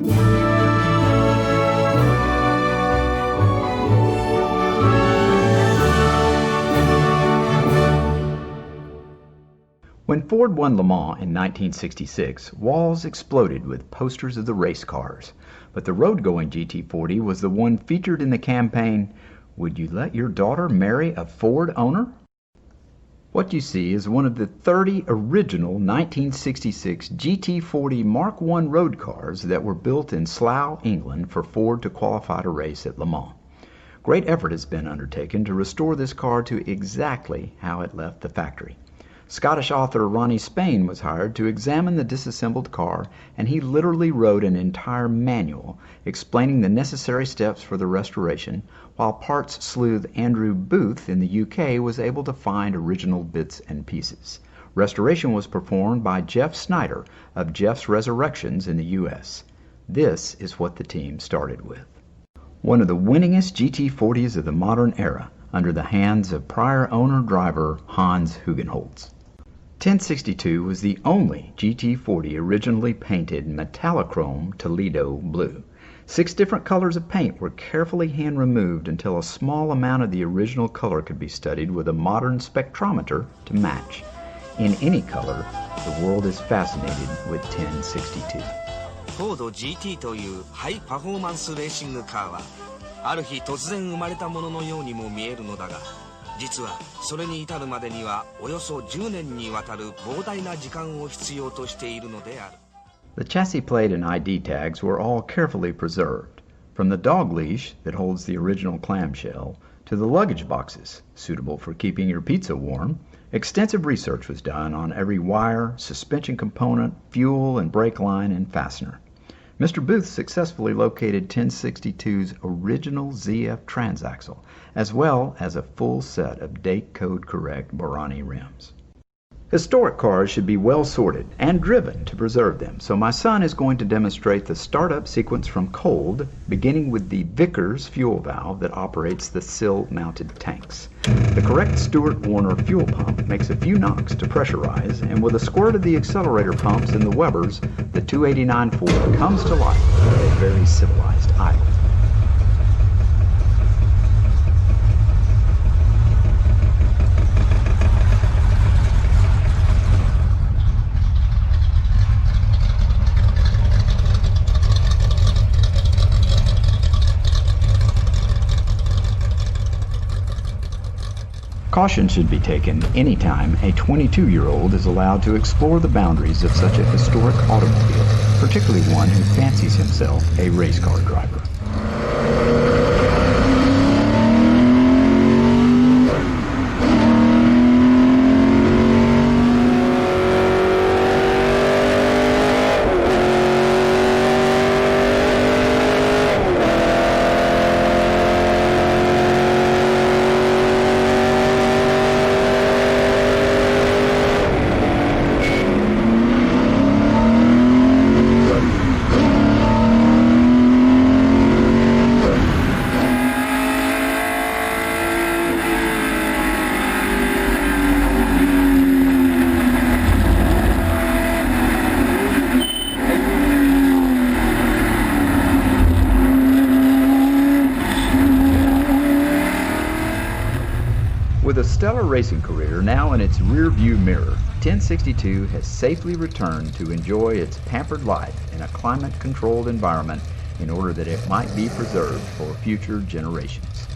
When Ford won Le Mans in 1966, walls exploded with posters of the race cars. But the road-going GT40 was the one featured in the campaign, "Would you let your daughter marry a Ford owner?" What you see is one of the 30 original 1966 GT40 Mark I road cars that were built in Slough, England for Ford to qualify to race at Le Mans. Great effort has been undertaken to restore this car to exactly how it left the factory. Scottish author Ronnie Spain was hired to examine the disassembled car, and he literally wrote an entire manual explaining the necessary steps for the restoration, while parts sleuth Andrew Booth in the UK was able to find original bits and pieces. Restoration was performed by Jeff Snyder of Jeff's Resurrections in the US. This is what the team started with. One of the winningest GT40s of the modern era, under the hands of prior owner-driver Hans Hugenholtz. 1062 was the only GT40 originally painted metallochrome Toledo blue. 6 different colors of paint were carefully hand removed until a small amount of the original color could be studied with a modern spectrometer to match. In any color, the world is fascinated with 1062. Ford GT というハイパフォーマンスレーシングカーはある日突然生まれたもののようにも見えるのだが、実はそれに至るまでにはおよそ10年にわたる膨大な時間を必要としているのである。The chassis plate and ID tags were all carefully preserved, from the dog leash that holds the original clamshell to the luggage boxes, suitable for keeping your pizza warm. Extensive research was done on every wire, suspension component, fuel and brake line, and fastener. Mr. Booth successfully located 1062's original ZF transaxle, as well as a full set of date code correct Borrani rims. Historic cars should be well sorted and driven to preserve them, so my son is going to demonstrate the startup sequence from cold, beginning with the Vickers fuel valve that operates the sill-mounted tanks. The correct Stewart-Warner fuel pump makes a few knocks to pressurize, and with a squirt of the accelerator pumps and the Webers, the 289 Ford comes to life at a very civilized idle. Caution should be taken anytime a 22-year-old is allowed to explore the boundaries of such a historic automobile, particularly one who fancies himself a race car driver. With a stellar racing career now in its rear-view mirror, 1062 has safely returned to enjoy its pampered life in a climate-controlled environment in order that it might be preserved for future generations.